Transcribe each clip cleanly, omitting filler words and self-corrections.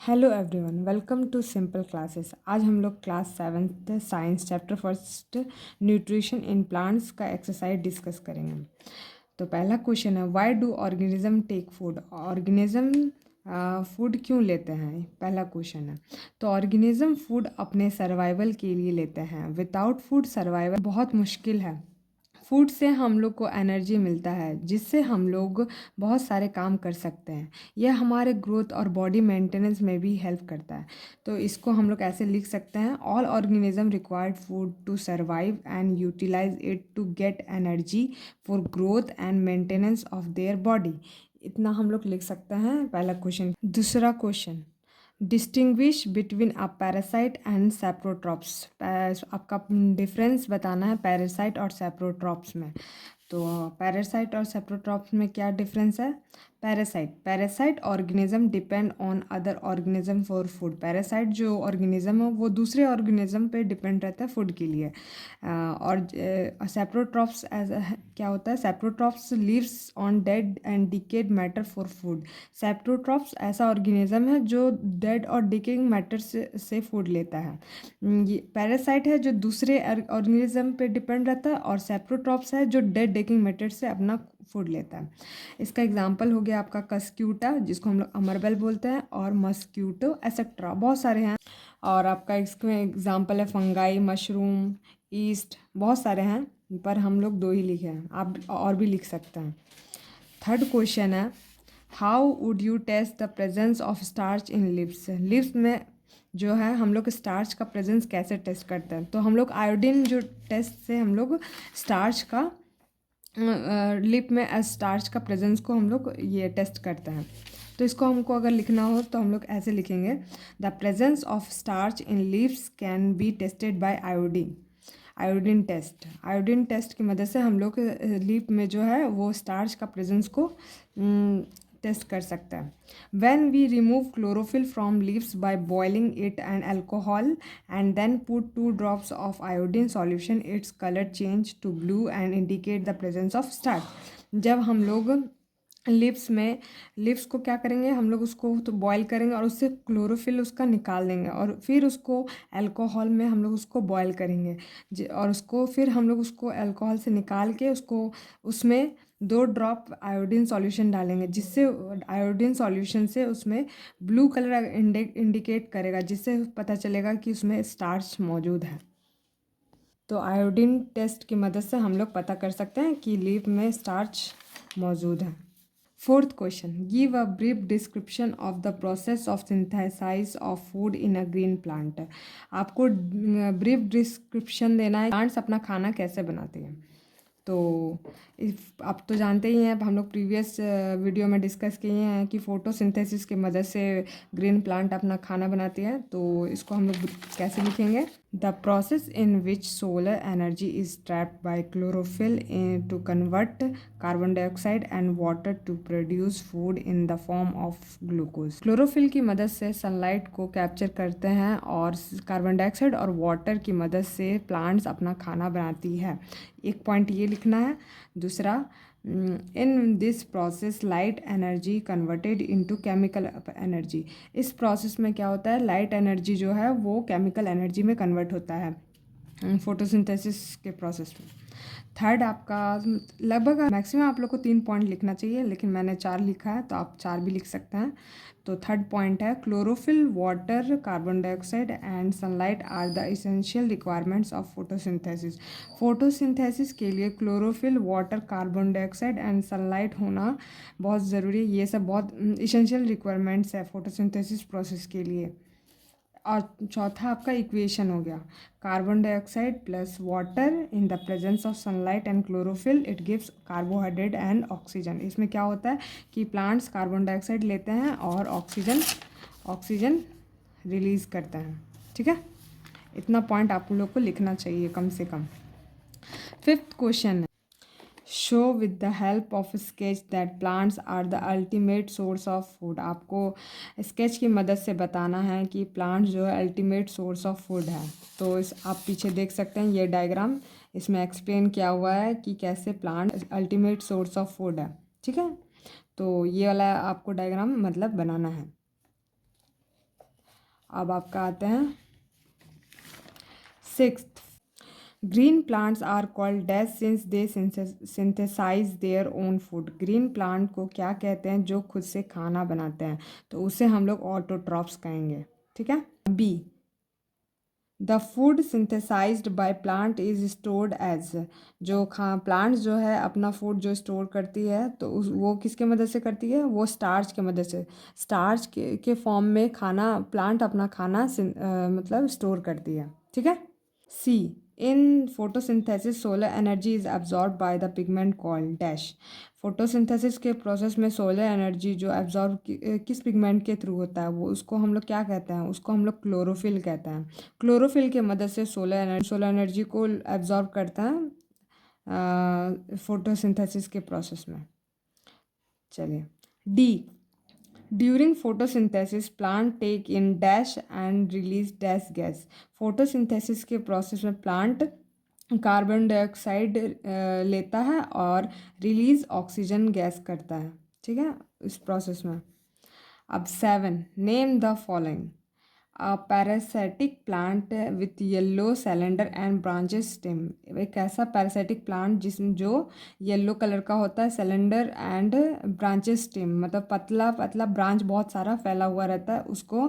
Hello everyone, welcome to simple classes. आज हम लोग class 7th science chapter first nutrition in plants का exercise discuss करेंगे। तो पहला क्वेश्चन है, why do organism take food? Organism food क्यों लेते हैं? पहला क्वेश्चन है। तो ऑर्गेनिज्म फूड अपने सर्वाइवल के लिए लेते हैं। विदाउट फूड सर्वाइवल बहुत मुश्किल है। फूड से हम लोग को एनर्जी मिलता है, जिससे हम लोग बहुत सारे काम कर सकते हैं। यह हमारे ग्रोथ और बॉडी मेंटेनेंस में भी हेल्प करता है। तो इसको हम लोग ऐसे लिख सकते हैं, all organism required food to survive and utilize it to get energy for growth and maintenance of their body. इतना हम लोग लिख सकते हैं पहला क्वेश्चन। दूसरा question, distinguish between a parasite and saprotrophs. आपका डिफरेंस बताना है पैरासाइट और सैप्रोट्रॉप्स में। तो पैरासाइट और सैप्रोट्रॉप्स में क्या डिफरेंस है? Parasite organism depend on other organism for food. Parasite जो ऑर्गेनिज्म है वो दूसरे ऑर्गेनिज्म पे डिपेंड रहता है फूड के लिए। और सैप्रोट्रॉप्स क्या होता है? Saprotrophs lives on dead and decayed matter for food. Saprotrophs ऐसा ऑर्गेनिज्म है जो डेड और डिकेइंग मैटर से फूड लेता है। ये पैरासाइट है जो दूसरे ऑर्गेनिज्म पे डिपेंड रहता है, और सैप्रोट्रॉप्स है जो डेड डिकेइंग मैटर से अपना फूड लेता है। इसका एग्जाम्पल हो गया आपका कस्क्यूटा, जिसको हम लोग अमरबेल बोलते हैं, और मस्क्यूटो एसेट्रा, बहुत सारे हैं। और आपका इसमें एग्जाम्पल है फंगाई, मशरूम, ईस्ट, बहुत सारे हैं, पर हम लोग दो ही लिखे हैं, आप और भी लिख सकते हैं। थर्ड क्वेश्चन है, how would you test the presence of starch in lips? Lips में जो है हम लोग स्टार्च का प्रेजेंस कैसे टेस्ट करते हैं? तो हम लोग आयोडीन जो टेस्ट से हम लोग स्टार्च का लिप में स्टार्च का प्रेजेंस को हम लोग ये टेस्ट करते हैं। तो इसको हमको अगर लिखना हो तो हम लोग ऐसे लिखेंगे, the presence of starch in lips can be tested by iodine. Iodine test की मदद से हम लोग लिप में जो है वो स्टार्च का प्रेजेंस को टेस्ट कर सकता है। When we remove chlorophyll from leaves by boiling it and alcohol and then put 2 drops of iodine solution, its color change to blue and indicate the presence of starch. जब हम लोग lips को क्या करेंगे, हम लोग उसको तो बॉयल करेंगे और उससे क्लोरोफिल उसका निकाल देंगे, और फिर उसको अल्कोहल में हम लोग उसको बॉयल करेंगे, और उसको फिर हम लोग उसको अल्कोहल से निकाल के उसको उसमें 2 ड्रॉप आयोडीन सॉल्यूशन डालेंगे, जिससे आयोडीन सॉल्यूशन से उसमें ब्लू कलर इंडिकेट करेगा, जिससे पता चलेगा कि उसमें स्टार्च मौजूद है। तो आयोडीन टेस्ट की मदद से हम लोग पता कर सकते हैं कि लिप में स्टार्च मौजूद है। Fourth question, give a brief description of the process of synthesize of food in a green plant. आपको ब्रीफ डिस्क्रिप्शन देना है, प्लांट्स अपना खाना कैसे बनाते हैं। तो आप तो जानते ही हैं, अब हम लोग प्रीवियस वीडियो में डिस्कस किए हैं कि फोटोसिंथेसिस की मदद से ग्रीन प्लांट अपना खाना बनाती है। तो इसको हम लोग कैसे लिखेंगे? The process in which solar energy is trapped by chlorophyll to convert carbon dioxide and water to produce food in the form of glucose. Chlorophyll की मदद से सनलाइट को कैप्चर करते हैं और कार्बन डाइऑक्साइड और वाटर की मदद से प्लांट्स अपना खाना बनाती है। एक पॉइंट ये लिखना है। दूसरा, in this process light energy converted into chemical energy. इस प्रोसेस में क्या होता है, लाइट एनर्जी जो है वो केमिकल एनर्जी में कन्वर्ट होता है फोटोसिंथेसिस के प्रोसेस में। थर्ड आपका लगभग मैक्सिमम आप लोग को 3 पॉइंट लिखना चाहिए, लेकिन मैंने 4 लिखा है, तो आप 4 भी लिख सकते हैं। तो थर्ड पॉइंट है, chlorophyll, water, carbon dioxide and sunlight are the essential requirements of photosynthesis. Photosynthesis के लिए chlorophyll, water, carbon dioxide and sunlight होना बहुत ज़रूरी है। ये सब बहुत इसेंशियल रिक्वायरमेंट्स है फोटोसिंथेसिस प्रोसेस के लिए। और चौथा आपका इक्वेशन हो गया, carbon dioxide plus water in the presence of sunlight and chlorophyll it gives carbohydrate and oxygen. इसमें क्या होता है कि प्लांट्स कार्बन डाइऑक्साइड लेते हैं और ऑक्सीजन रिलीज़ करते हैं। ठीक है, इतना पॉइंट आप लोग को लिखना चाहिए कम से कम। Fifth question, show with the help of sketch that plants are the ultimate source of food. आपको स्केच की मदद से बताना है कि प्लांट्स जो है अल्टीमेट सोर्स ऑफ फूड है। तो इस आप पीछे देख सकते हैं ये डायग्राम, इसमें एक्सप्लेन किया हुआ है कि कैसे plant ultimate source of food है। ठीक है, तो ये वाला आपको डायग्राम मतलब बनाना है। अब आपका आते हैं sixth. Green plants are called dash since they synthesize their own food. Green plant को क्या कहते हैं? जो खुद से खाना बनाते हैं, तो उसे हम लोग ऑटोट्रॉफ्स कहेंगे। ठीक है। B, the food synthesized by plant is stored as. जो प्लांट्स जो है अपना फूड जो स्टोर करती है, तो वो किसके मदद से करती है? वो स्टार्च के मदद से। स्टार्च के फॉर्म में खाना प्लांट अपना खाना मतलब स्टोर करती है। ठीक है। C, in photosynthesis solar energy is absorb by the pigment called dash. Photosynthesis के प्रोसेस में सोलर एनर्जी जो एब्जॉर्ब किस पिगमेंट के थ्रू होता है, वो उसको हम लोग क्या कहते हैं? उसको हम लोग क्लोरोफिल कहते हैं। क्लोरोफिल के मदद से सोलर एनर्जी को एब्जॉर्ब करता है फोटोसिंथेसिस के प्रोसेस में। चलिए, D, during photosynthesis plant take in dash and release dash gas. Photosynthesis के प्रोसेस में प्लांट कार्बन डाइऑक्साइड लेता है और रिलीज ऑक्सीजन गैस करता है। ठीक है, इस प्रोसेस में। अब 7, name the following. A parasitic plant with yellow cylinder and branches stem. एक ऐसा पैरासिटिक प्लांट जिसमें जो येलो कलर का होता है, सिलेंडर एंड ब्रांचेस स्टेम, मतलब पतला पतला ब्रांच बहुत सारा फैला हुआ रहता है, उसको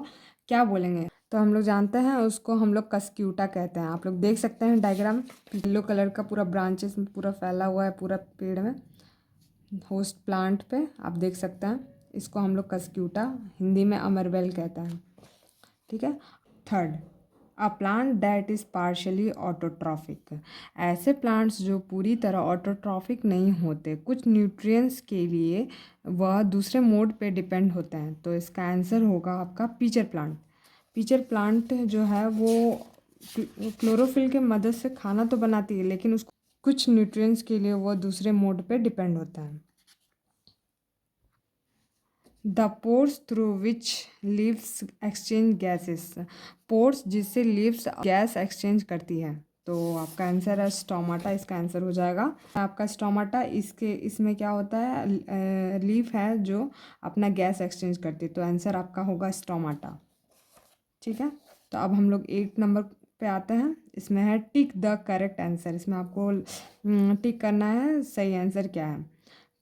क्या बोलेंगे? तो हम लोग जानते हैं उसको हम लोग कस्क्यूटा कहते हैं। आप लोग देख सकते हैं डायग्राम, येलो कलर का पूरा ब्रांचेस में पूरा फैला हुआ है पूरा पेड़ में, होस्ट प्लांट पे आप देख सकते हैं। इसको हम लोग कस्क्यूटा, हिंदी में अमरवेल कहते हैं। ठीक है। Third, a plant that is partially autotrophic. ऐसे प्लांट्स जो पूरी तरह ऑटोट्रॉफिक नहीं होते, कुछ न्यूट्रिएंट्स के लिए वह दूसरे मोड पे डिपेंड होते हैं। तो इसका आंसर होगा आपका पीचर प्लांट। पीचर प्लांट जो है वो क्लोरोफिल के मदद से खाना तो बनाती है, लेकिन उसको कुछ न्यूट्रिएंट्स के लिए वो दूसरे मोड पे डिपेंड होता है। The pores through which leaves exchange gases. Pores जिससे लीव्स गैस एक्सचेंज करती है, तो आपका आंसर है स्टोमाटा। इसका आंसर हो जाएगा आपका स्टोमाटा। इसमें क्या होता है? लीफ है जो अपना गैस एक्सचेंज करती है, तो आंसर आपका होगा स्टोमाटा। ठीक है। तो अब हम लोग 8 नंबर पे आते हैं। इसमें है टिक द करेक्ट आंसर। इसमें आपको टिक करना है सही आंसर क्या है।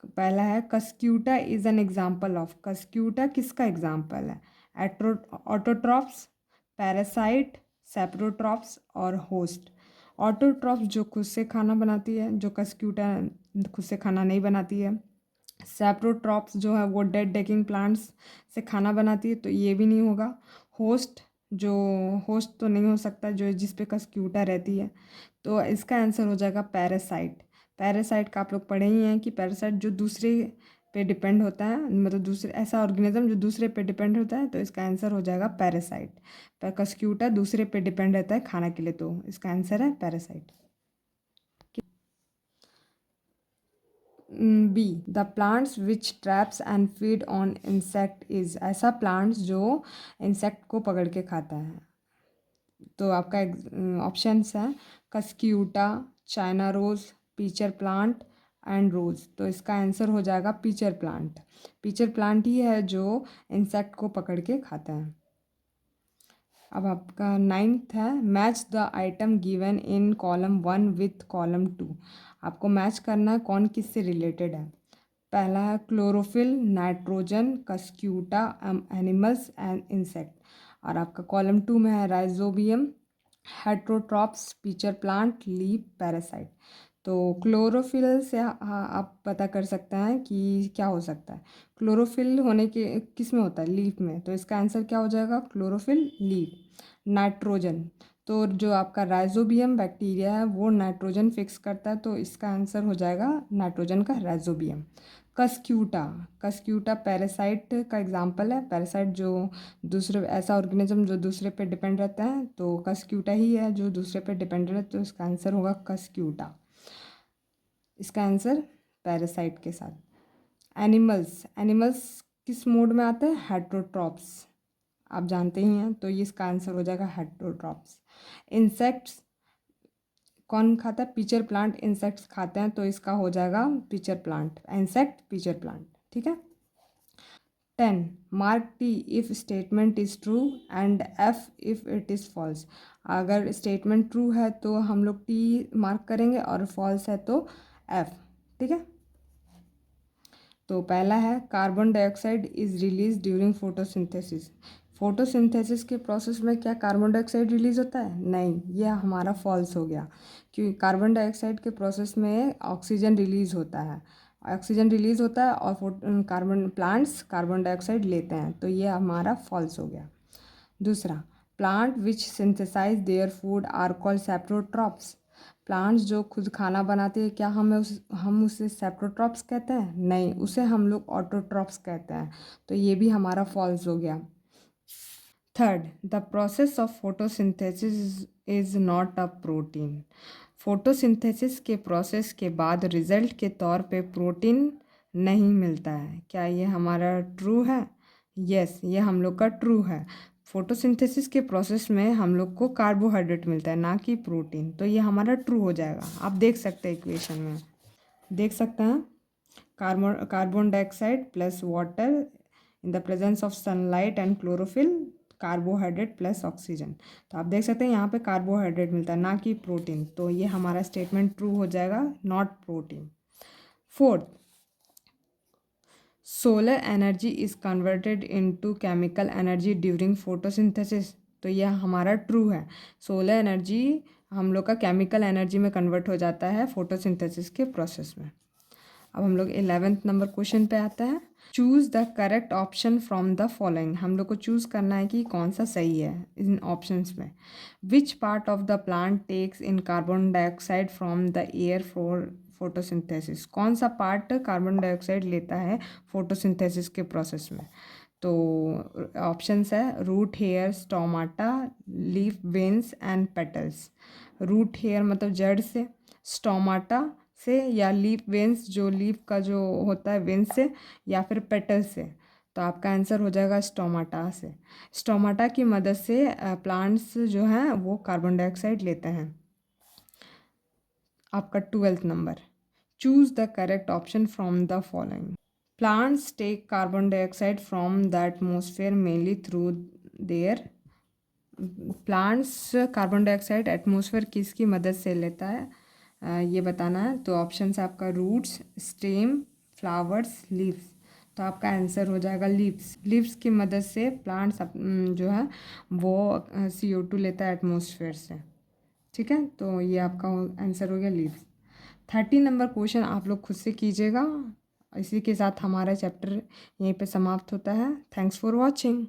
पहला है Cuscuta is an example of. Cuscuta किसका एग्जाम्पल है? एट्रो ऑटोट्रॉफ्स, पैरासाइट, सेप्रोट्रॉफ्स और होस्ट। ऑटोट्रॉफ्स जो खुद से खाना बनाती है, जो कस्क्यूटा खुद से खाना नहीं बनाती है। सेप्रोट्रॉप्स जो है वो डेड डेकिंग प्लांट्स से खाना बनाती है, तो ये भी नहीं होगा। होस्ट, जो होस्ट तो नहीं हो सकता जो जिस पे कस्क्यूटा रहती है, तो इसका आंसर हो जाएगा पैरासाइट। पैरासाइट का आप लोग पढ़े ही हैं कि पैरासाइट जो दूसरे पे डिपेंड होता है, मतलब दूसरे ऐसा ऑर्गेनिज्म जो दूसरे पे डिपेंड होता है, तो इसका आंसर हो जाएगा पैरासाइट। कस्क्यूटा दूसरे पे डिपेंड रहता है खाना के लिए, तो इसका आंसर है parasite. B, the plants which traps and feed on insect is. ऐसा प्लांट्स जो इंसेक्ट को पकड़ के खाता है, तो आपका ऑप्शंस है cuscuta, China rose, pitcher plant and rose. तो इसका आंसर हो जाएगा पीचर प्लांट। पीचर प्लांट ही है जो इंसेक्ट को पकड़ के खाता है। अब आपका 9th है match the item given in column 1 with column 2। आपको मैच करना है कौन किससे रिलेटेड है। पहला है chlorophyll, nitrogen, Cuscuta, animals and insect. और आपका कॉलम 2 में है rhizobium, heterotrophs, pitcher plant, leaf, parasite. तो क्लोरोफिल से आप पता कर सकते हैं कि क्या हो सकता है। क्लोरोफिल होने के किस में होता है? लीफ में, तो इसका आंसर क्या हो जाएगा? Chlorophyll, leaf. नाइट्रोजन, तो जो आपका राइजोबियम बैक्टीरिया है वो नाइट्रोजन फिक्स करता है, तो इसका आंसर हो जाएगा नाइट्रोजन का राइजोबियम। कस्क्यूटा, कस्क्यूटा पैरासाइट का एग्जाम्पल है। पैरासाइट जो दूसरे ऐसा ऑर्गेनिज्म जो दूसरे पे डिपेंड रहता है, तो कस्क्यूटा ही है जो दूसरे पे डिपेंड रहता है, तो इसका आंसर होगा कस्क्यूटा। इसका आंसर पैरासाइट के साथ। एनिमल्स, एनिमल्स किस मोड में आता है? हेट्रोट्रॉप्स, आप जानते ही हैं, तो ये इसका आंसर हो जाएगा हेट्रोट्रॉप्स। इंसेक्ट्स कौन खाता है? पीचर प्लांट इंसेक्ट्स खाते हैं, तो इसका हो जाएगा pitcher plant, insect pitcher plant. ठीक है। 10. Mark T if statement is true and F if it is false. अगर statement true है तो हम लोग T मार्क करेंगे और false है तो F. ठीक है, तो पहला है carbon dioxide is release during photosynthesis. Photosynthesis के प्रोसेस में क्या कार्बन डाइऑक्साइड रिलीज होता है? नहीं, यह हमारा फॉल्स हो गया, क्योंकि कार्बन डाइऑक्साइड के प्रोसेस में ऑक्सीजन रिलीज होता है, ऑक्सीजन रिलीज होता है और कार्बन प्लांट्स कार्बन डाइऑक्साइड लेते हैं, तो ये हमारा फॉल्स हो गया। दूसरा, plant which synthesize their food are called saprotrophs. Plants जो खुद खाना बनाते हैं, क्या हम उसे सेप्रोट्रॉप्स कहते हैं? नहीं, उसे हम लोग ऑटोट्रॉप्स कहते हैं, तो ये भी हमारा फॉल्स हो गया। Third, the process of photosynthesis is not a protein. Photosynthesis के प्रोसेस के बाद रिजल्ट के तौर पे प्रोटीन नहीं मिलता है। क्या ये हमारा ट्रू है? यस, ये हम लोग का ट्रू है। फोटोसिंथेसिस के प्रोसेस में हम लोग को कार्बोहाइड्रेट मिलता है, ना कि प्रोटीन, तो ये हमारा ट्रू हो जाएगा। आप देख सकते हैं इक्वेशन में, देख सकते हैं carbon dioxide plus water in the presence of sunlight and chlorophyll, carbohydrate plus oxygen. तो आप देख सकते हैं यहाँ पे कार्बोहाइड्रेट मिलता है, ना कि प्रोटीन, तो ये हमारा स्टेटमेंट ट्रू हो जाएगा, not protein. Fourth, solar energy is converted into chemical energy during photosynthesis. तो यह हमारा ट्रू है, सोलर एनर्जी हम लोग का केमिकल एनर्जी में कन्वर्ट हो जाता है फोटोसिंथेसिस के प्रोसेस में। अब हम लोग 11th नंबर क्वेश्चन पे आते हैं। Choose the correct option from the following. हम लोग को चूज़ करना है कि कौन सा सही है इन ऑप्शंस में। Which part of the plant takes in carbon dioxide from the air for photosynthesis. कौन सा पार्ट कार्बन डाइऑक्साइड लेता है फोटोसिंथेसिस के प्रोसेस में? तो ऑप्शंस है root hair, stomata, leaf veins and petals. Root hair मतलब जड़ से, स्टोमाटा से, या लीफ वेन्स जो लीफ का जो होता है वेन्स से, या फिर पेटल से। तो आपका आंसर हो जाएगा स्टोमाटा से। स्टोमाटा की मदद से प्लांट्स जो हैं वो कार्बन डाइऑक्साइड लेते हैं। आपका 12th number, choose the correct option from the following. Plants take carbon dioxide from the atmosphere mainly through their. Plants carbon dioxide atmosphere किसकी मदद से लेता है, ये बताना है। तो ऑप्शन है आपका रूट्स, स्टेम, फ्लावर्स, लीव्स। तो आपका आंसर हो जाएगा लीव्स। लीव्स की मदद से प्लांट्स जो है वो CO2 लेता है एटमोसफेयर से। ठीक है, तो ये आपका आंसर हो गया लीव्स। 30 नंबर क्वेश्चन आप लोग खुद से कीजिएगा। इसी के साथ हमारा चैप्टर यहीं पे समाप्त होता है। Thanks for watching.